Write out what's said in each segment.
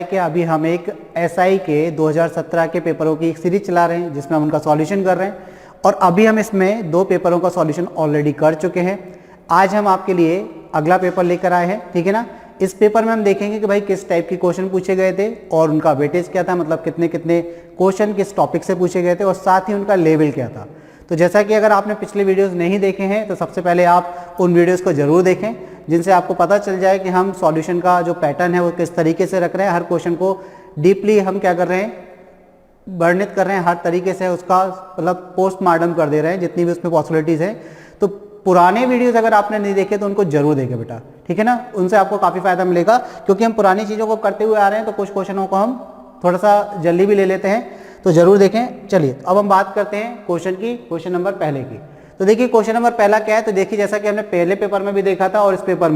कि अभी हम एक एसआई के 2017 के पेपरों की एक सीरीज चला रहे हैं जिसमें हम उनका सॉल्यूशन कर रहे हैं और अभी हम इसमें 2 पेपरों का सॉल्यूशन ऑलरेडी कर चुके हैं। आज हम आपके लिए अगला पेपर लेकर आए हैं, ठीक है ना। इस पेपर में हम देखेंगे कि भाई किस टाइप के क्वेश्चन पूछे गए थे और उनका वेटेज क्या था, मतलब कितने कितने क्वेश्चन किस टॉपिक से पूछे गए थे और साथ ही उनका लेवल क्या था। तो जैसा कि अगर आपने पिछले वीडियोस नहीं देखे हैं तो सबसे पहले आप उन वीडियोस को जरूर देखें जिनसे आपको पता चल जाए कि हम सॉल्यूशन का जो पैटर्न है वो किस तरीके से रख रहे हैं। हर क्वेश्चन को डीपली हम क्या कर रहे हैं, वर्णित कर रहे हैं, हर तरीके से उसका मतलब पोस्टमार्टम कर दे रहे हैं जितनी भी उसमें पॉसिबिलिटीज़ हैं। तो पुराने वीडियोज़ अगर आपने नहीं देखे तो उनको जरूर देखें बेटा, ठीक है ना। उनसे आपको काफ़ी फायदा मिलेगा क्योंकि हम पुरानी चीज़ों को करते हुए आ रहे हैं तो कुछ क्वेश्चनों को हम थोड़ा सा जल्दी भी ले लेते हैं, तो जरूर देखें। चलिए अब हम बात करते हैं क्वेश्चन नंबर पहले की। तो देखिए क्वेश्चन नंबर पहला क्या है, तो देखिए जैसा कि हमने पहले पेपर में भी देखा था और इस पेपर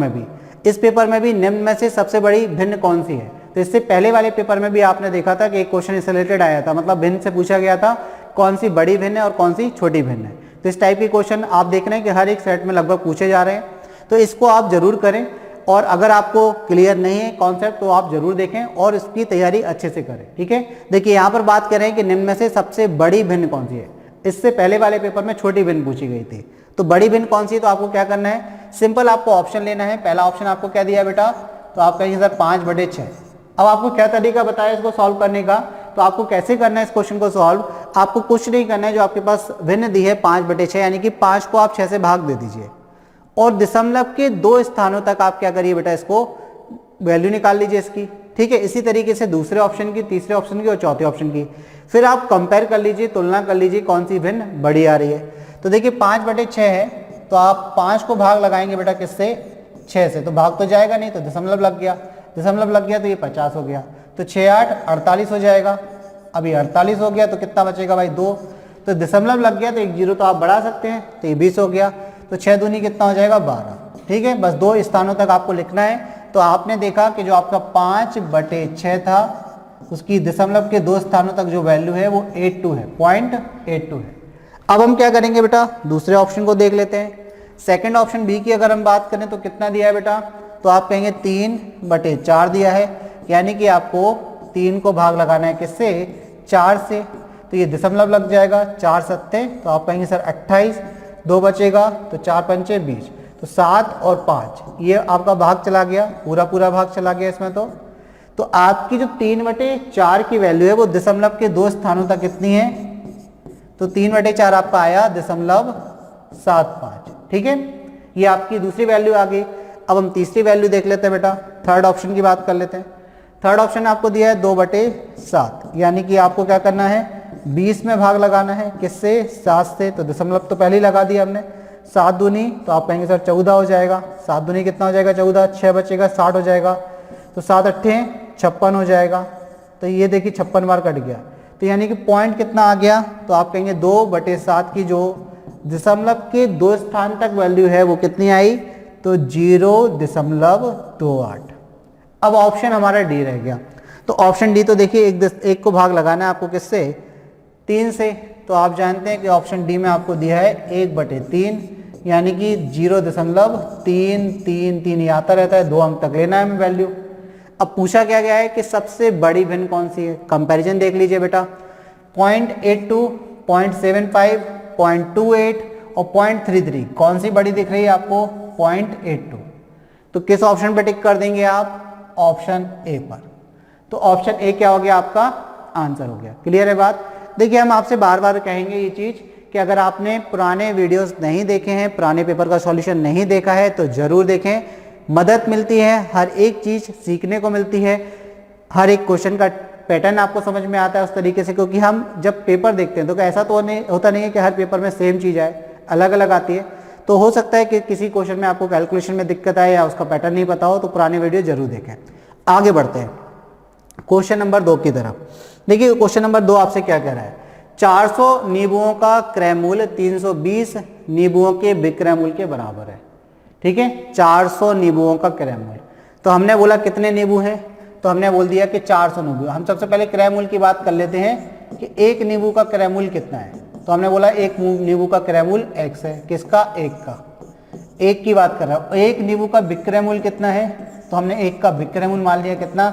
में भी निम्न में से सबसे बड़ी भिन्न कौन सी है। तो इससे पहले वाले पेपर में भी आपने देखा था कि एक क्वेश्चन इससे रिलेटेड आया था, मतलब भिन्न से पूछा गया था कौन सी बड़ी भिन्न है और कौन सी छोटी भिन्न है। तो इस टाइप के क्वेश्चन आप देख रहे हैं कि हर एक सेट में लगभग पूछे जा रहे हैं, तो इसको आप जरूर करें। और अगर आपको क्लियर नहीं है कॉन्सेप्ट तो आप जरूर देखें और इसकी तैयारी अच्छे से करें, ठीक है। देखिए यहाँ पर बात करें कि निम्न में से सबसे बड़ी भिन्न कौन सी है। इससे पहले वाले पेपर में छोटी भिन्न पूछी गई थी, तो बड़ी भिन्न कौन सी है। तो आपको क्या करना है, सिंपल आपको ऑप्शन लेना है। पहला ऑप्शन आपको क्या दिया बेटा, तो आप कहेंगे सर 5/6। अब आपको क्या तरीका बताया इसको सॉल्व करने का, तो आपको कैसे करना है इस क्वेश्चन को सॉल्व। आपको कुछ नहीं करना है, जो आपके पास भिन्न दी है 5/6 यानी कि 5 को आप 6 से भाग दे दीजिए और दशमलव के 2 स्थानों तक आप क्या करिए बेटा, इसको वैल्यू निकाल लीजिए इसकी, ठीक है। इसी तरीके से दूसरे ऑप्शन की, तीसरे ऑप्शन की और चौथे ऑप्शन की। फिर आप कंपेयर कर लीजिए, तुलना कर लीजिए कौन सी भिन्न बड़ी आ रही है। तो देखिए 5/6 है, तो आप 5 को भाग लगाएंगे बेटा किससे, 6 से, तो भाग तो जाएगा नहीं, तो दशमलव लग गया, तो ये 50 हो गया। तो 6 8 48 हो जाएगा। अभी 48 हो गया तो कितना बचेगा भाई, 2। तो दशमलव लग गया तो एक 0 तो आप बढ़ा सकते हैं, तो ये 20 हो गया। तो 6 दूनी कितना हो जाएगा, 12, ठीक है। बस 2 स्थानों तक आपको लिखना है। तो आपने देखा कि जो आपका 5/6 था उसकी दशमलव के 2 स्थानों तक जो वैल्यू है वो 82 है, 0.82 है। अब हम क्या करेंगे बेटा, दूसरे ऑप्शन को देख लेते हैं। सेकंड ऑप्शन बी की अगर हम बात करें तो कितना दिया है बेटा, तो आप कहेंगे 3/4 दिया है, यानी कि आपको 3 को भाग लगाना है किससे, 4 से। तो ये दशमलव लग जाएगा, 4 सत्ते, तो आप कहेंगे सर 28, 2 बचेगा, तो 4 पंचे 20, तो 7 और 5 ये आपका भाग चला गया, पूरा भाग चला गया इसमें। तो आपकी जो 3/4 की वैल्यू है वो दशमलव के 2 स्थानों तक कितनी है, तो 3/4 आपका आया 0.75, ठीक है। ये आपकी दूसरी वैल्यू आ गई। अब हम तीसरी वैल्यू देख लेते हैं बेटा, थर्ड ऑप्शन की बात कर लेते हैं। थर्ड ऑप्शन आपको दिया है 2/7, यानी कि आपको क्या करना है, 20 में भाग लगाना है किससे, 7 से। तो दशमलव तो पहले ही लगा दिया हमने, 7 दूनी, तो आप कहेंगे सर 14 हो जाएगा। 7 दूनी कितना हो जाएगा, 14, 6 बचेगा, 60 हो जाएगा। तो 7 8 56 हो जाएगा। तो ये देखिए 56 बार कट गया, तो यानी कि पॉइंट कितना आ गया, तो आप कहेंगे 2/7 की जो दशमलव के 2 स्थान तक वैल्यू है वो कितनी आई, तो 0.28। अब ऑप्शन हमारा डी रह गया। तो ऑप्शन डी तो देखिए एक को भाग लगाना है आपको किससे, 3 से। तो आप जानते हैं कि ऑप्शन डी में आपको दिया है 1/3, यानी कि 0.333 आता रहता है, 2 अंक तक लेना है हमें वैल्यू। अब पूछा क्या गया है कि सबसे बड़ी भिन्न कौन सी है। कंपैरिजन देख लीजिए बेटा, 0.82, 0.75, 0.28 और 0.33 कौन सी बड़ी दिख रही है आपको, 0.82। तो किस ऑप्शन पे टिक कर देंगे आप, ऑप्शन ए पर। तो ऑप्शन ए क्या हो गया, आपका आंसर हो गया। क्लियर है बात। देखिए हम आपसे बार बार कहेंगे ये चीज कि अगर आपने पुराने वीडियोस नहीं देखे हैं, पुराने पेपर का सॉल्यूशन नहीं देखा है तो जरूर देखें, मदद मिलती है, हर एक चीज सीखने को मिलती है, हर एक क्वेश्चन का पैटर्न आपको समझ में आता है उस तरीके से। क्योंकि हम जब पेपर देखते हैं तो ऐसा तो होता नहीं है कि हर पेपर में सेम चीज आए, अलग अलग आती है। तो हो सकता है कि किसी क्वेश्चन में आपको कैलकुलेशन में दिक्कत आए या उसका पैटर्न नहीं पता हो, तो पुराने वीडियो जरूर देखें। आगे बढ़ते हैं क्वेश्चन नंबर 2 की तरफ। देखिए क्वेश्चन नंबर 2 आपसे क्या कह रहा है, 400 नींबुओं का क्रय मूल्य 320 नींबुओं के विक्रय मूल्य के बराबर है, ठीक है। 400 नींबुओं का क्रय मूल्य, तो हमने बोला कितने नींबू हैं, तो हमने बोल दिया कि 400 नींबू। हम सबसे पहले क्रय मूल्य की बात कर लेते हैं कि एक नींबू का क्रय मूल्य कितना है। तो हमने बोला एक नींबू का क्रय मूल्य x है, किसका, एक का, एक की बात कर रहा हूं। एक नींबू का विक्रय मूल्य कितना है, तो हमने एक का विक्रय मूल्य मान लिया कितना,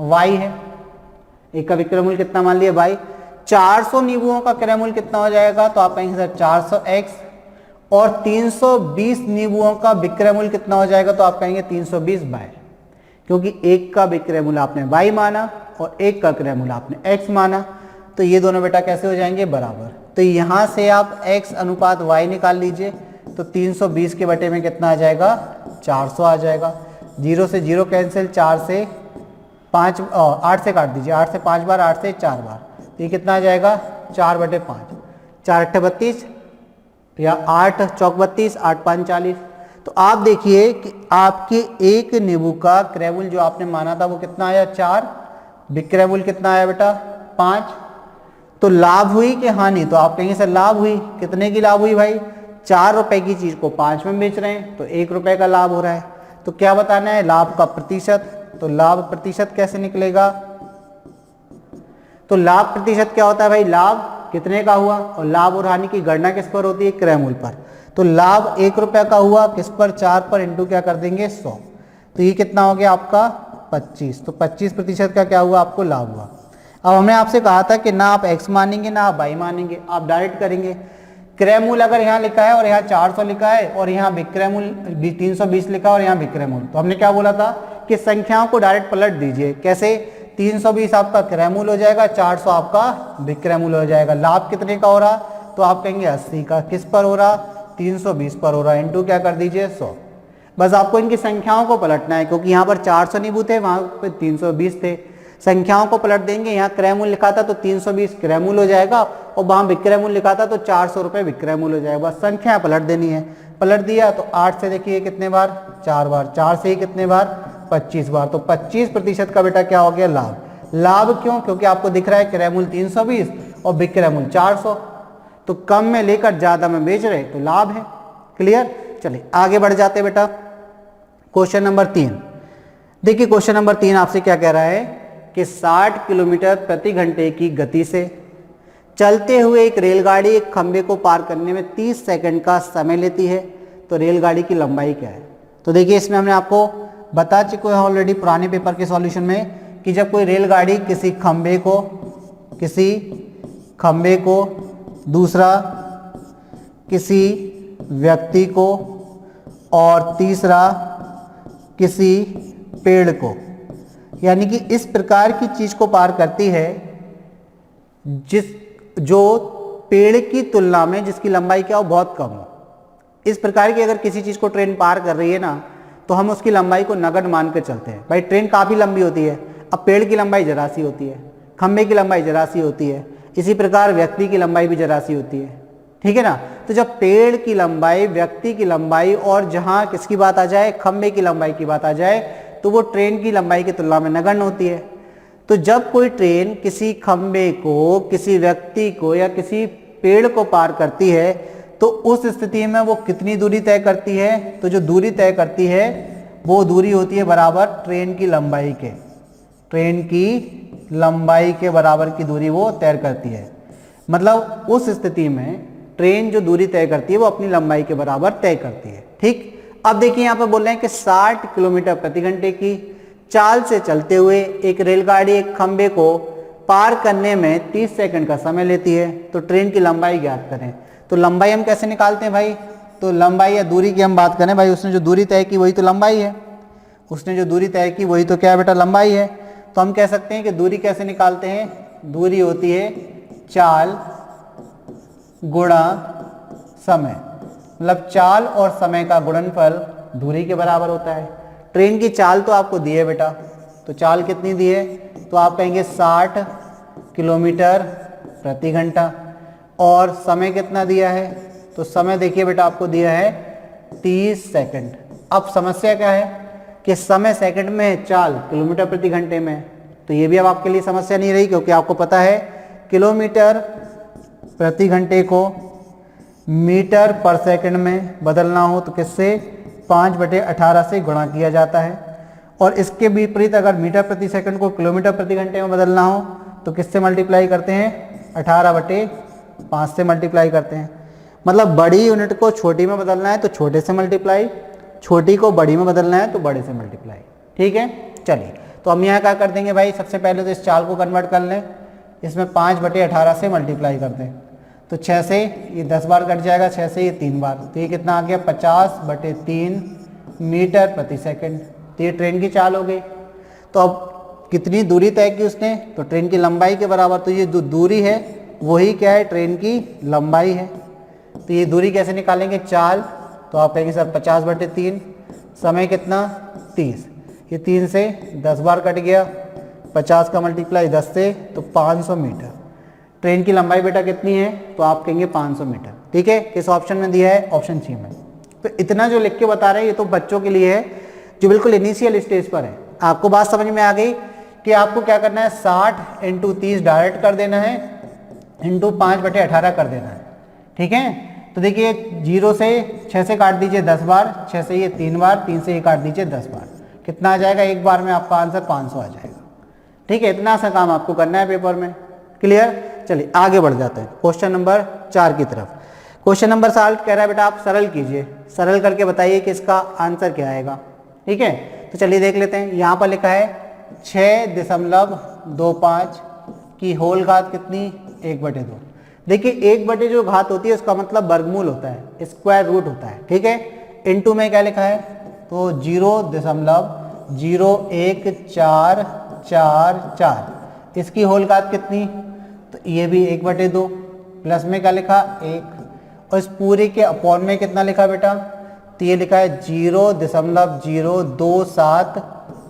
y है, एक का विक्रय मूल्य कितना मान लिया y। 400 नींबुओं का क्रय मूल्य कितना हो जाएगा, तो आप कहेंगे सर 400x, और 320 नींबुओं का विक्रय मूल्य कितना हो जाएगा, तो आप कहेंगे 320y, क्योंकि एक का विक्रय मूल्य आपने y माना और एक का क्रय मूल्य आपने x माना, तो ये दोनों बेटा कैसे हो जाएंगे, बराबर। तो यहाँ से आप x अनुपात y निकाल लीजिए, तो 320 के बटे में कितना आ जाएगा, 400 आ जाएगा। 0 से 0 कैंसिल, 4 से 5 8 से काट दीजिए, 8 से 5 बार, 8 से 4 बार, तो ये कितना आ जाएगा, 4/5, 4 अट्ठे 32 या 8 चौक 32, 8 5 40। तो आप देखिए कि आपके एक नींबू का क्रय मूल्य जो आपने माना था वो कितना आया, 4, विक्रय मूल्य कितना आया बेटा, 5। तो लाभ हुई कि हानि, तो आप कहेंगे सर लाभ हुई। कितने की लाभ हुई भाई, 4 रुपए की चीज को 5 में बेच रहे हैं, तो 1 रुपए का लाभ हो रहा है। तो क्या बताना है, लाभ का प्रतिशत। तो लाभ प्रतिशत कैसे निकलेगा, तो लाभ प्रतिशत क्या होता है भाई, लाभ कितने का हुआ, और लाभ और हानि की गणना किस पर होती है, क्रय मूल्य पर। तो लाभ 1 रुपए का हुआ, किस पर, 4 पर, इंटू क्या कर देंगे, 100। तो ये कितना हो गया आपका 25। तो 25% का क्या हुआ, आपको लाभ हुआ। अब हमने आपसे कहा था कि ना आप x मानेंगे ना आप y मानेंगे, आप डायरेक्ट करेंगे। क्रय मूल्य अगर यहाँ लिखा है और यहाँ 400 लिखा है और यहाँ विक्रय मूल्य 320 लिखा है और यहाँ विक्रय मूल्य, तो हमने क्या बोला था कि संख्याओं को डायरेक्ट पलट दीजिए। कैसे, 320 आपका क्रय मूल्य हो जाएगा, 400 आपका विक्रय मूल्य हो जाएगा। लाभ कितने का हो रहा, तो आप कहेंगे 80 का। किस पर हो रहा, 320 पर हो रहा, इंटू क्या कर दीजिए, 100। बस आपको इनकी संख्याओं को पलटना है, क्योंकि यहाँ पर 400 नींबू थे, वहां पे 320 थे। संख्याओं को पलट देंगे, यहाँ क्रय मूल्य लिखा था तो 320 क्रय मूल्य हो जाएगा, और वहां विक्रय मूल्य लिखा था तो 400 रुपए विक्रय मूल्य हो जाएगा। बस संख्या पलट देनी है। पलट दिया तो 8 से देखिए कितने बार, 4 बार, 4 से ही कितने बार, 25 बार। तो 25% का बेटा क्या हो गया, लाभ। लाभ क्यों, क्योंकि आपको दिख रहा है क्रय मूल्य 320 और विक्रय मूल्य 400, तो कम में लेकर ज्यादा में बेच रहे, तो लाभ है। क्लियर। चलिए आगे बढ़ जाते बेटा। क्वेश्चन नंबर 3 देखिए, क्वेश्चन नंबर 3 आपसे क्या कह रहा है कि 60 किलोमीटर प्रति घंटे की गति से चलते हुए एक रेलगाड़ी एक खंबे को पार करने में 30 सेकंड का समय लेती है, तो रेलगाड़ी की लंबाई क्या है। तो देखिए इसमें हमने आपको बता चुके हैं ऑलरेडी पुराने पेपर के सॉल्यूशन में कि जब कोई रेलगाड़ी किसी खंबे को दूसरा किसी व्यक्ति को और तीसरा किसी पेड़ को, यानी कि इस प्रकार की चीज को पार करती है जो पेड़ की तुलना में जिसकी लंबाई क्या हो, बहुत कम हो। इस प्रकार की अगर किसी चीज को ट्रेन पार कर रही है ना, तो हम उसकी लंबाई को नगण्य मान के चलते हैं। भाई ट्रेन काफी लंबी होती है, अब पेड़ की लंबाई जरा सी होती है, खंबे की लंबाई जरा सी होती है, इसी प्रकार व्यक्ति की लंबाई भी जरा सी होती है, ठीक है ना। तो जब पेड़ की लंबाई, व्यक्ति की लंबाई और जहां किसकी बात आ जाए, खंबे की लंबाई की बात आ जाए, तो वो ट्रेन की लंबाई की तुलना में नगण्य होती है। तो जब कोई ट्रेन किसी खंबे को, किसी व्यक्ति को या किसी पेड़ को पार करती है, तो उस स्थिति में वो कितनी दूरी तय करती है, तो जो दूरी तय करती है वो दूरी होती है बराबर ट्रेन की लंबाई के। ट्रेन की लंबाई के बराबर की दूरी वो तय करती है। मतलब उस स्थिति में ट्रेन जो दूरी तय करती है वो अपनी लंबाई के बराबर तय करती है। ठीक। अब देखिए यहाँ पे बोल रहे हैं कि 60 किलोमीटर प्रति घंटे की चाल से चलते हुए एक रेलगाड़ी एक खंबे को पार करने में 30 सेकंड का समय लेती है, तो ट्रेन की लंबाई ज्ञात करें। तो लंबाई हम कैसे निकालते हैं भाई, तो लंबाई या दूरी की हम बात करें भाई, उसने जो दूरी तय की वही तो लंबाई है, उसने जो दूरी तय की वही तो क्या है बेटा, लंबाई है। तो हम कह सकते हैं कि दूरी कैसे निकालते हैं, दूरी होती है चाल गुणा समय, मतलब चाल और समय का गुणनफल दूरी के बराबर होता है। ट्रेन की चाल तो आपको दी है बेटा, तो चाल कितनी दी है, तो आप कहेंगे 60 किलोमीटर प्रति घंटा, और समय कितना दिया है, तो समय देखिए बेटा आपको दिया है 30 सेकंड। अब समस्या क्या है कि समय सेकंड में है, चाल किलोमीटर प्रति घंटे में, तो ये भी अब आपके लिए समस्या नहीं रही, क्योंकि आपको पता है किलोमीटर प्रति घंटे को मीटर पर सेकंड में बदलना हो तो किससे, 5/18 से गुणा किया जाता है। और इसके विपरीत अगर मीटर प्रति सेकंड को किलोमीटर प्रति घंटे में बदलना हो तो किससे मल्टीप्लाई करते हैं, 18/5 से मल्टीप्लाई करते हैं। मतलब बड़ी यूनिट को छोटी में बदलना है तो छोटे से मल्टीप्लाई, छोटी को बड़ी में बदलना है तो बड़े से मल्टीप्लाई। ठीक है। चलिए तो हम यहाँ क्या कर देंगे भाई, सबसे पहले तो इस 4 को कन्वर्ट कर लें, इसमें 5/18 से मल्टीप्लाई कर दें, तो 6 से ये 10 बार कट जाएगा, 6 से ये 3 बार, तो ये कितना आ गया 50/3 मीटर प्रति सेकंड। तो ये ट्रेन की चाल हो गई। तो अब कितनी दूरी तय की उसने, तो ट्रेन की लंबाई के बराबर, तो ये जो दूरी है वही क्या है, ट्रेन की लंबाई है। तो ये दूरी कैसे निकालेंगे, चाल, तो आप कहेंगे सर 50/3, समय कितना 30, ये 3 से 10 बार कट गया, 50 का मल्टीप्लाई 10 से, तो 500 मीटर। ट्रेन की लंबाई बेटा कितनी है, तो आप कहेंगे 500 मीटर। ठीक है, किस ऑप्शन में दिया है, ऑप्शन सी में। तो इतना जो लिख के बता रहे हैं ये तो बच्चों के लिए है जो बिल्कुल इनिशियल स्टेज पर है। आपको बात समझ में आ गई कि आपको क्या करना है, 60 × 30 डायरेक्ट कर देना है, इंटू 5/18 कर देना है। ठीक है, तो देखिए 0 से 6 से काट दीजिए 10 बार, 6 से ये 3 बार, 3 से ये काट दीजिए 10 बार, कितना आ जाएगा, एक बार में आपका आंसर 500 आ जाएगा। ठीक है, इतना सा काम आपको करना है पेपर में। क्लियर, चलिए आगे बढ़ जाते हैं क्वेश्चन नंबर 4 की तरफ। क्वेश्चन नंबर 7 कह रहा है बेटा आप सरल कीजिए, सरल करके बताइए कि इसका आंसर क्या आएगा। ठीक है, तो चलिए देख लेते हैं। यहाँ पर लिखा है 6.25 की होल घात कितनी, 1/2। देखिए 1/2 जो घात होती है उसका मतलब वर्गमूल होता है, स्क्वायर रूट होता है। ठीक है, इनटू में क्या लिखा है, तो 0.01444, इसकी होल घात कितनी, तो ये भी 1/2, प्लस में क्या लिखा 1, और इस पूरे के अपॉन में कितना लिखा बेटा, तो ये लिखा है 0.027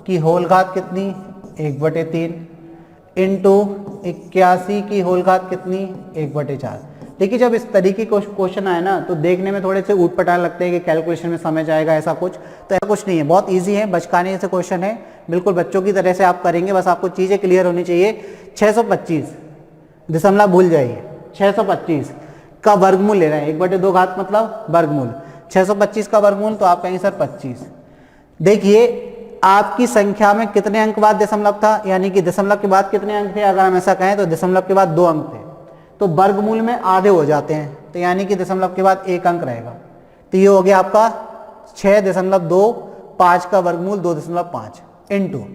की होल घात कितनी, 1/3, इंटू 81 की होल घात कितनी, 1/4। देखिए जब इस तरीके के क्वेश्चन आए ना तो देखने में थोड़े से ऊट पटांग लगते हैं कि कैलकुलेशन में समय जाएगा, ऐसा कुछ, तो ऐसा कुछ नहीं है, बहुत इजी है, बचकाने से क्वेश्चन है, बिल्कुल बच्चों की तरह से आप करेंगे, बस आपको चीज़ें क्लियर होनी चाहिए। 625 दशमलव भूल जाइए, 625 का वर्गमूल ले रहे हैं, 1/2 घात मतलब वर्गमूल, 625 का वर्गमूल, तो आप कहेंगे सर 25। देखिए आपकी संख्या में कितने अंक बाद दशमलव था, यानी कि दशमलव के बाद कितने अंक थे, अगर हम ऐसा कहें तो दशमलव के बाद 2 अंक थे, तो वर्गमूल में आधे हो जाते हैं, तो यानी कि दशमलव के बाद 1 अंक रहेगा, तो ये हो गया आपका 6.25 का वर्गमूल 2.5 इंटू।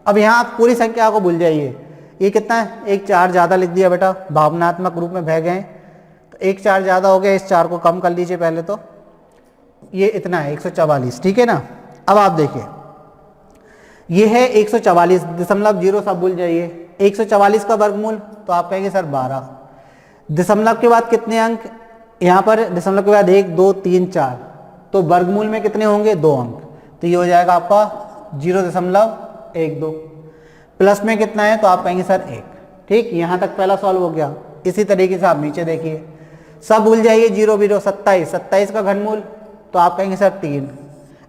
अब यहाँ आप पूरी संख्या को भूल जाइए, ये कितना है, 1 4 ज़्यादा लिख दिया बेटा, भावनात्मक रूप में बह गए, तो 1 4 ज़्यादा हो गया, इस 4 को कम कर लीजिए पहले, तो ये इतना है 144। ठीक है ना, अब आप देखिए ये है 144, दशमलव 0 सब भूल जाइए, 144 का वर्गमूल, तो आप कहेंगे सर 12। दशमलव के बाद कितने अंक, यहाँ पर दशमलव के बाद 1 2 3 4, तो वर्गमूल में कितने होंगे, 2 अंक, तो ये हो जाएगा आपका 0.12। प्लस में कितना है, तो आप कहेंगे सर 1। ठीक, यहाँ तक पहला सॉल्व हो गया। इसी तरीके से आप नीचे देखिए, सब भूल जाइए, 0 0 27, 27 का घनमूल, तो आप कहेंगे सर 3।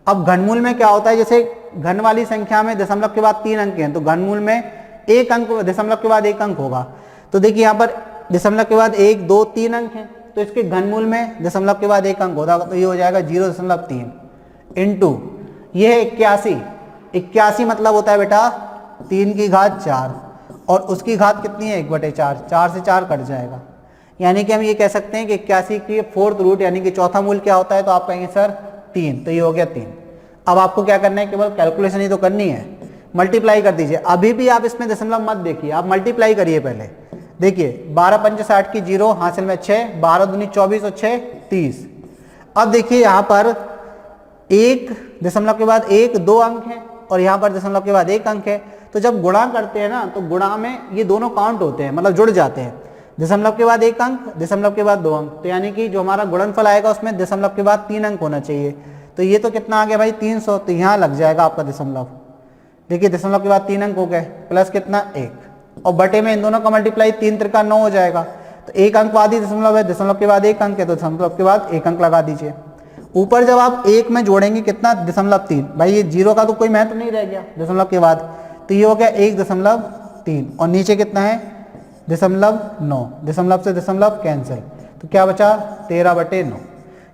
अब घनमूल में क्या होता है, जैसे घन वाली संख्या में दशमलव के बाद 3 अंक हैं, तो घनमूल में 1 अंक दशमलव के बाद 1 अंक होगा, तो देखिए यहाँ पर दशमलव के बाद 1 2 3 अंक हैं, तो इसके घनमूल में दशमलव के बाद 1 अंक होगा, तो ये हो जाएगा 0.3 इंटू ये है 81। 81 मतलब होता है बेटा 3 की घात 4, और उसकी घात कितनी है, 1/4, 4 से 4 कट जाएगा, यानी कि हम ये कह सकते हैं कि 81 की 4th रूट यानी कि चौथा मूल क्या होता है, तो आप कहेंगे सर 3, तो ये हो गया 3। अब आपको क्या करना है, केवल कैलकुलेशन ही तो करनी है, मल्टीप्लाई कर दीजिए। अभी भी आप इसमें दशमलव मत देखिए, आप मल्टीप्लाई करिए पहले। देखिए 12 5 60 की 0, हासिल में 6, 12 दूनी 24 और 6 30। अब देखिए यहाँ पर 1 दशमलव के बाद 1 2 अंक है, और यहाँ पर दशमलव के बाद 1 अंक है, तो जब गुणा करते हैं ना तो गुणा में ये दोनों काउंट होते हैं, मतलब जुड़ जाते हैं, दशमलव के बाद 1 अंक, दशमलव के बाद 2 अंक, तो यानी कि जो हमारा गुणनफल आएगा उसमें दशमलव के बाद 3 अंक होना चाहिए। तो ये तो कितना आ गया भाई 300, तो यहाँ लग जाएगा आपका दशमलव। देखिए दशमलव के बाद 3 अंक हो गए, प्लस कितना 1, और बटे में इन दोनों का मल्टीप्लाई 3 त्रिका 9 हो जाएगा, तो 1 अंक बाद ही दशमलव है, दशमलव के बाद 1 अंक है, तो दशमलव के बाद 1 अंक लगा दीजिए। ऊपर जब आप 1 में जोड़ेंगे कितना, 0.3, भाई ये 0 का तो कोई महत्व नहीं रह गया दशमलव के बाद, तो ये हो गया 1.3, और नीचे कितना है 0.9, दशमलव से दशमलव कैंसिल, तो क्या बचा 13/9,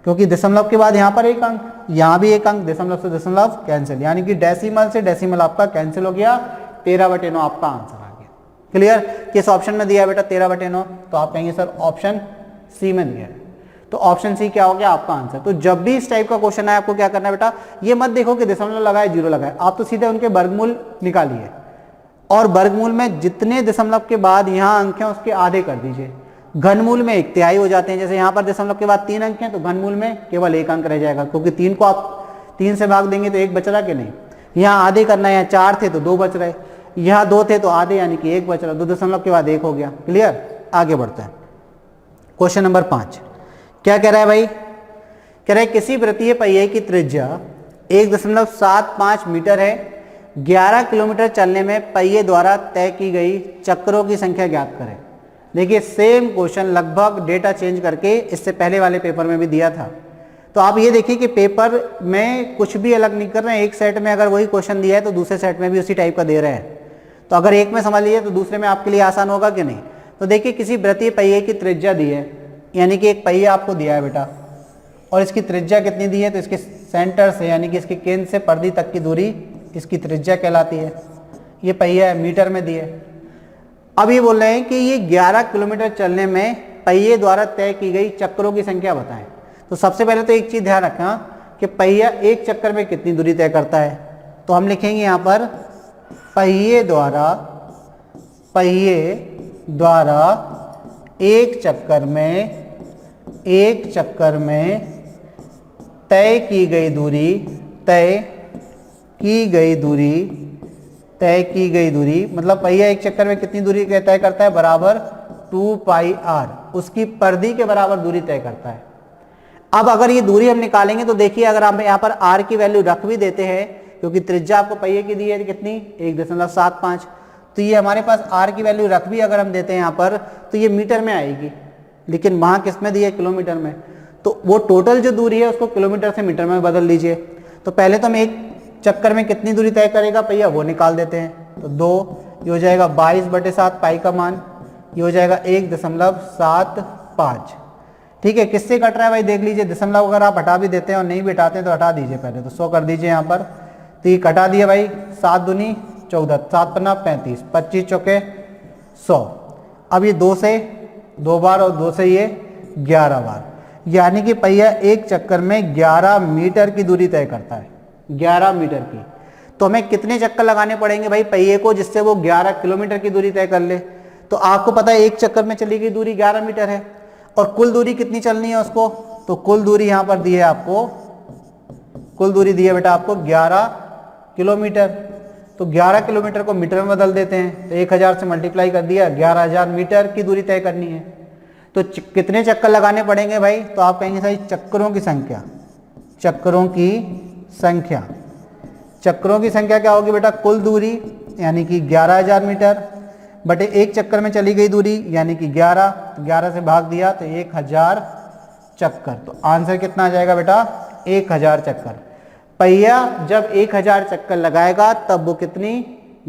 क्योंकि दशमलव के बाद यहाँ पर 1 अंक, यहाँ भी 1 अंक, दशमलव से दशमलव कैंसिल, यानी कि डेसिमल से डेसिमल आपका कैंसिल हो गया, 13/9 आपका आंसर आ गया। क्लियर, किस ऑप्शन में दिया है बेटा 13/9, तो आप कहेंगे सर ऑप्शन सी में दिया है। तो ऑप्शन सी क्या हो गया आपका आंसर। तो जब भी इस टाइप का क्वेश्चन आए आपको क्या करना है बेटा, ये मत देखो कि दशमलव लगाए जीरो लगाए, आप तो सीधे उनके वर्गमूल निकालिए और वर्गमूल में जितने दशमलव के बाद यहाँ अंक हैं उसके आधे कर दीजिए। घनमूल में 1/3 हो जाते हैं, जैसे यहाँ पर दशमलव के बाद 3 अंक हैं तो घनमूल में केवल 1 अंक रह जाएगा, क्योंकि 3 को आप 3 से भाग देंगे तो 1 बच रहा कि नहीं। यहाँ आधे करना है, यहाँ 4 थे तो 2 बच रहे, यहाँ 2 थे तो आधे यानी कि 1 बच रहा, 2 दशमलव के बाद 1 हो गया। क्लियर, आगे बढ़ते हैं। क्वेश्चन नंबर 5 क्या कह रहा है भाई, कह रहा है किसी वृत्तीय पहिए की त्रिज्या 1.75 मीटर है, 11 किलोमीटर चलने में पहिए द्वारा तय की गई चक्रों की संख्या ज्ञात करें। देखिए सेम क्वेश्चन लगभग डेटा चेंज करके इससे पहले वाले पेपर में भी दिया था। तो आप ये देखिए कि पेपर में कुछ भी अलग नहीं कर रहे हैं, एक सेट में अगर वही क्वेश्चन दिया है तो दूसरे सेट में भी उसी टाइप का दे रहे हैं। तो अगर एक में समझ लीजिए तो दूसरे में आपके लिए आसान होगा कि नहीं। तो देखिए किसी वृत्तीय पहिए की त्रिज्या दी है, यानी कि एक पहिया आपको दिया है बेटा और इसकी त्रिज्या कितनी दी है, तो इसके सेंटर से यानी कि इसके केंद्र से परिधि तक की दूरी इसकी त्रिज्या कहलाती है। ये पहिया है, मीटर में दी है। अब ये बोल रहे हैं कि ये 11 किलोमीटर चलने में पहिए द्वारा तय की गई चक्रों की संख्या बताएं। तो सबसे पहले तो एक चीज ध्यान रखना कि पहिया एक चक्कर में कितनी दूरी तय करता है। तो हम लिखेंगे यहाँ पर पहिए द्वारा एक चक्कर में तय की गई दूरी मतलब पहिया एक चक्कर में कितनी दूरी तय करता है, बराबर 2πr, उसकी परिधि के बराबर दूरी तय करता है। अब अगर ये दूरी हम निकालेंगे तो देखिए अगर हम यहाँ पर r की वैल्यू रख भी देते हैं, क्योंकि त्रिज्या आपको पहिए की दी है कितनी 1.75, तो ये हमारे पास r की वैल्यू रख भी अगर हम देते हैं यहाँ पर तो ये मीटर में आएगी, लेकिन वहाँ किस में दी है, किलोमीटर में। तो वो टोटल जो दूरी है उसको किलोमीटर से मीटर में बदल लीजिए। तो पहले तो हम एक चक्कर में कितनी दूरी तय करेगा पहिया वो निकाल देते हैं। तो 2 ये हो जाएगा 22/7 पाई का मान, ये हो जाएगा 1.75। ठीक है, किससे कट रहा है भाई देख लीजिए, दशमलव अगर आप हटा भी देते हैं और नहीं भी हटाते तो हटा दीजिए, पहले तो 100 कर दीजिए यहाँ पर। तो ये कटा दिया भाई, 7 दूनी 14, 7 पन्ना 35, 25 चौके 100। अब ये 2 से 2 बार और 2 से ये 11 बार, यानी कि पहिया एक चक्कर में 11 मीटर की दूरी तय करता है, 11 मीटर की। तो हमें कितने चक्कर लगाने पड़ेंगे भाई पहिए को जिससे वो 11 किलोमीटर की दूरी तय कर ले। तो आपको पता है एक चक्कर में चली गई दूरी 11 मीटर है, और कुल दूरी कितनी चलनी है उसको, तो कुल दूरी यहाँ पर दी है आपको, कुल दूरी दी है बेटा आपको 11 किलोमीटर। तो 11 किलोमीटर को मीटर में बदल देते हैं, तो 1000 से मल्टीप्लाई कर दिया, 11,000 मीटर की दूरी तय करनी है। तो कितने चक्कर लगाने पड़ेंगे भाई, तो आप कहेंगे सही चक्करों की संख्या, चक्करों की संख्या क्या होगी बेटा, कुल दूरी यानी कि 11,000 मीटर बटे एक चक्कर में चली गई दूरी यानी कि 11 से भाग दिया तो 1000 चक्कर। तो आंसर कितना आ जाएगा बेटा, 1000 चक्कर। पहिया जब 1000 चक्कर लगाएगा तब वो कितनी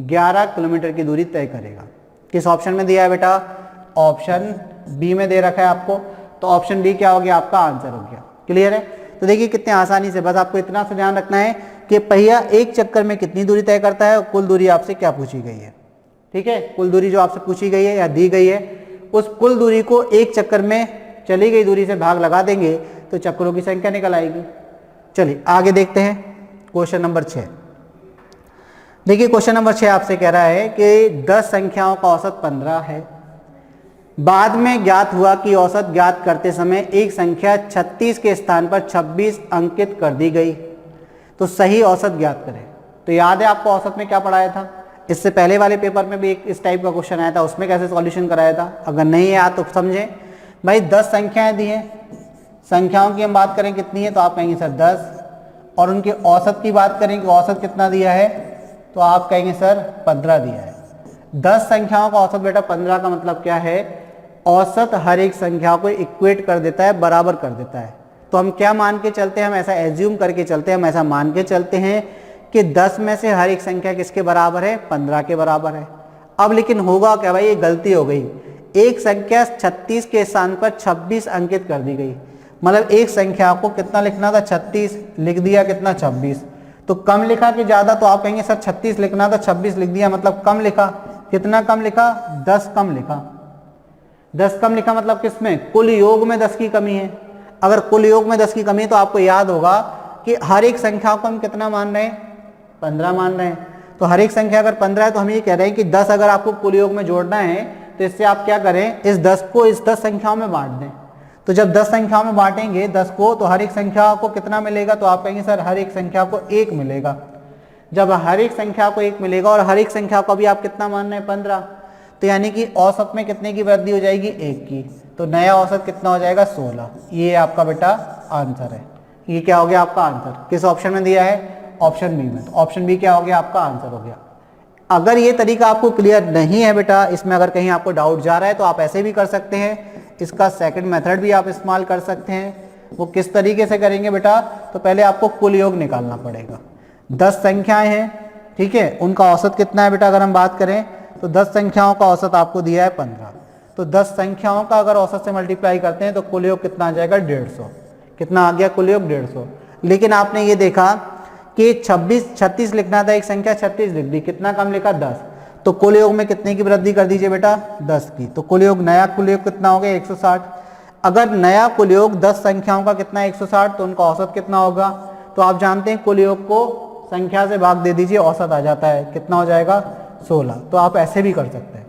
11 किलोमीटर की दूरी तय करेगा। किस ऑप्शन में दिया है बेटा, ऑप्शन बी में दे रखा है आपको। तो ऑप्शन बी क्या हो गया, आपका आंसर हो गया। क्लियर है। तो देखिए कितने आसानी से, बस आपको इतना सा ध्यान रखना है कि पहिया एक चक्कर में कितनी दूरी तय करता है और कुल दूरी आपसे क्या पूछी गई है। ठीक है, कुल दूरी जो आपसे पूछी गई है या दी गई है उस कुल दूरी को एक चक्कर में चली गई दूरी से भाग लगा देंगे तो चक्करों की संख्या निकल आएगी। चलिए आगे देखते हैं क्वेश्चन नंबर 6। देखिए क्वेश्चन नंबर 6 आपसे कह रहा है कि 10 संख्याओं का औसत 15 है। बाद में ज्ञात हुआ कि औसत ज्ञात करते समय एक संख्या 36 के स्थान पर 26 अंकित कर दी गई, तो सही औसत ज्ञात करें। तो याद है आपको औसत में क्या पढ़ाया था, इससे पहले वाले पेपर में भी एक इस टाइप का क्वेश्चन आया था, उसमें कैसे सॉल्यूशन कराया था। अगर नहीं याद तो समझें भाई, 10 संख्याएं दी हैं, संख्याओं की हम बात करें कितनी है तो आप कहेंगे सर 10, और उनके औसत की बात करें कि औसत कितना दिया है तो आप कहेंगे सर 15 दिया है। 10 संख्याओं का औसत बेटा 15 का मतलब क्या है, औसत हर एक संख्या को इक्वेट कर देता है, बराबर कर देता है। तो हम क्या मान के चलते हैं, हम ऐसा एज्यूम करके चलते हैं, हम ऐसा मान के चलते हैं कि 10 में से हर एक संख्या किसके बराबर है, 15 के बराबर है। अब लेकिन होगा क्या भाई, ये गलती हो गई, एक संख्या 36 के स्थान पर 26 अंकित कर दी गई। मतलब एक संख्या को कितना लिखना था 36, लिख दिया कितना 26। तो कम लिखा कि ज्यादा, तो आप कहेंगे सर 36 लिखना था 26 लिख दिया, मतलब कम लिखा। कितना कम लिखा, 10 कम लिखा। 10 कम लिखा मतलब किसमें, कुल योग में 10 की कमी है। अगर कुल योग में 10 की कमी है तो आपको याद होगा कि हर एक संख्या को हम कितना मान रहे हैं, 15 मान रहे हैं। तो हर एक संख्या अगर 15 है तो हम ये कह रहे हैं कि 10 अगर आपको कुल योग में जोड़ना है तो इससे आप क्या करें, इस 10 को इस 10 संख्याओं में बांट दें। तो जब 10 संख्याओं में बांटेंगे 10 को, तो हर एक संख्या को कितना मिलेगा, तो आप कहेंगे सर हर एक संख्या को 1 मिलेगा। जब हर एक संख्या को 1 मिलेगा और हर एक संख्या को भी आप कितना मान रहे हैं, 15, तो यानी कि औसत में कितने की वृद्धि हो जाएगी, 1 की। तो नया औसत कितना हो जाएगा, 16। ये आपका बेटा आंसर है। ये क्या हो गया आपका आंसर, किस ऑप्शन में दिया है, ऑप्शन बी में। तो ऑप्शन बी क्या हो गया आपका आंसर हो गया। अगर ये तरीका आपको क्लियर नहीं है बेटा, इसमें अगर कहीं आपको डाउट जा रहा है तो आप ऐसे भी कर सकते हैं। इसका सेकंड मेथड भी आप इस्तेमाल कर सकते हैं। वो किस तरीके से करेंगे बेटा, तो पहले आपको कुल योग निकालना पड़ेगा। 10 संख्याएं हैं, ठीक है, उनका औसत कितना है बेटा, अगर हम बात करें तो 10 संख्याओं का औसत आपको दिया है 15। तो 10 संख्याओं का अगर औसत से मल्टीप्लाई करते हैं तो कुल योग कितना आ जाएगा, 150। कितना आ गया, कुल योग 150। लेकिन आपने ये देखा कि 36 लिखना था, एक संख्या 36 लिख दी, कितना कम लिखा, 10। तो कुल योग में कितने की वृद्धि कर दीजिए बेटा, 10 की। तो कुल योग, नया कुल योग कितना हो गया, 160। अगर नया कुल योग 10 संख्याओं का कितना है, 160, तो उनका औसत कितना होगा, तो आप जानते हैं कुल योग को संख्या से भाग दे दीजिए, औसत आ जाता है, कितना हो जाएगा, 16। तो आप ऐसे भी कर सकते हैं।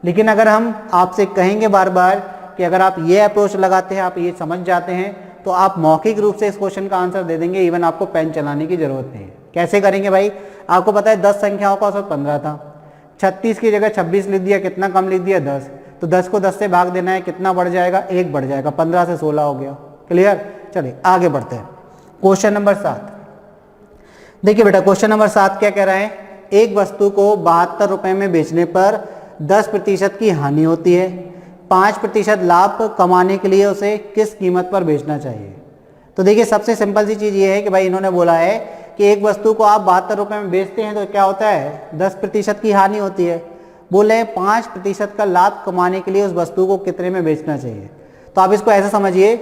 लेकिन अगर हम आपसे कहेंगे बार बार कि अगर आप ये अप्रोच लगाते हैं, आप ये समझ जाते हैं, तो आप मौखिक रूप से इस क्वेश्चन का आंसर दे देंगे, इवन आपको पेन चलाने की जरूरत नहीं है। कैसे करेंगे भाई, आपको पता है 10 संख्याओं का औसत 15 था, 36 की जगह 26 लिख दिया, कितना कम लिख दिया, 10। तो 10 को 10 से भाग देना है, कितना बढ़ जाएगा, 1 बढ़ जाएगा, 15 से 16 हो गया। क्लियर, चलिए आगे बढ़ते हैं। क्वेश्चन नंबर 7 देखिए बेटा, क्वेश्चन नंबर 7 क्या कह रहा है, एक वस्तु को 72 रुपए में बेचने पर 10% की हानि होती है, 5% लाभ कमाने के लिए उसे किस कीमत पर बेचना चाहिए। तो देखिए सबसे सिंपल सी चीज़ ये है कि भाई इन्होंने बोला है कि एक वस्तु को आप 72 रुपए में बेचते हैं तो क्या होता है, 10% की हानि होती है। बोले 5% का लाभ कमाने के लिए उस वस्तु को कितने में बेचना चाहिए। तो आप इसको ऐसे समझिए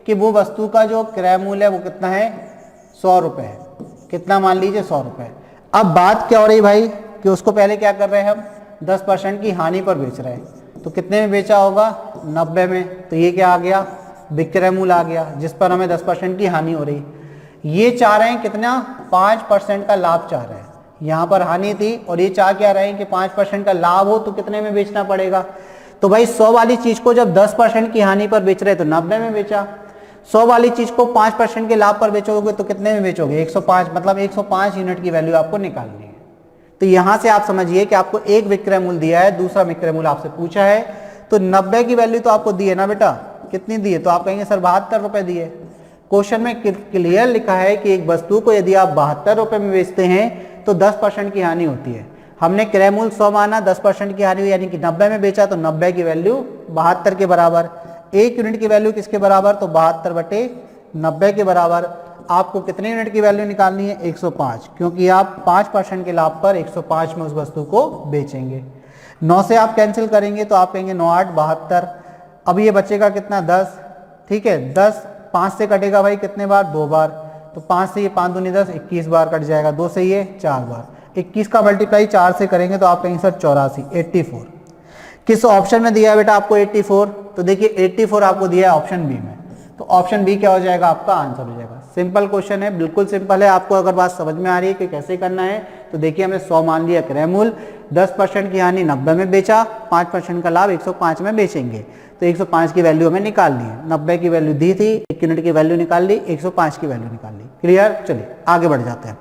कि वो वस्तु का जो क्रय मूल्य है वो कितना है, 100 रुपये है। कितना मान लीजिए, 100 रुपये। अब बात क्या हो रही भाई कि उसको पहले क्या कर रहे हैं हम, 10% की हानि पर बेच रहे हैं। तो कितने में बेचा होगा, 90 में। तो ये क्या आ गया, विक्रय मूल्य आ गया, जिस पर हमें 10% की हानि हो रही। ये चाह रहे हैं कितना, 5% का लाभ चाह रहे हैं। यहाँ पर हानि थी और ये चाह क्या रहे हैं कि 5% का लाभ हो, तो कितने में बेचना पड़ेगा। तो भाई 100 वाली चीज को जब 10% की हानि पर बेच रहे तो 90 में बेचा। 100 वाली चीज को 5% के लाभ पर बेचोगे तो कितने में बेचोगे, 105। मतलब 105 यूनिट की वैल्यू आपको निकालनी है। तो यहां से आप समझिए कि आपको एक विक्रय मूल्य दिया है, दूसरा विक्रय मूल्य आपसे पूछा है। तो 90 की वैल्यू तो आपको दी है ना बेटा, कितनी दी है, तो आप कहेंगे सर 72 रुपए दिए। क्वेश्चन में क्लियर लिखा है कि एक वस्तु को यदि आप 72 रुपए में बेचते हैं तो 10% की हानि होती है। हमने क्रय मूल्य 100 माना, 10% की हानि हुई यानी कि 90 में बेचा, तो 90 की वैल्यू 72 के बराबर। एक यूनिट की वैल्यू किसके बराबर, तो 72/90 के बराबर। आपको कितने यूनिट की वैल्यू निकालनी है, 105, क्योंकि आप 5% के लाभ पर 105 में उस वस्तु को बेचेंगे। 9 से आप कैंसिल करेंगे तो आप कहेंगे 9 8 72। अब ये बचेगा कितना, 10। ठीक है, 10 5 से कटेगा भाई कितने बार, 2 बार। तो 5 से ये 5 दूनी 10, 21 बार कट जाएगा। 2 से ये 4 बार। 21 का मल्टीप्लाई 4 से करेंगे तो आप कहेंगे सर 84, 84। किस ऑप्शन में दिया है बेटा आपको 84, तो देखिए 84 आपको दिया है ऑप्शन बी में। तो ऑप्शन बी क्या हो जाएगा, आपका आंसर हो जाएगा। सिंपल क्वेश्चन है, बिल्कुल सिंपल है। आपको अगर बात समझ में आ रही है कि कैसे करना है, तो देखिए हमने 100 मान लिया क्रय मूल्य, 10% की हानि 90 में बेचा, 5% का लाभ 105 में बेचेंगे। तो 105 की वैल्यू हमें निकालनी है। 90 की वैल्यू दी थी, 1 यूनिट की वैल्यू निकाल ली, 105 की वैल्यू निकाल ली। क्लियर, चलिए आगे बढ़ जाते हैं।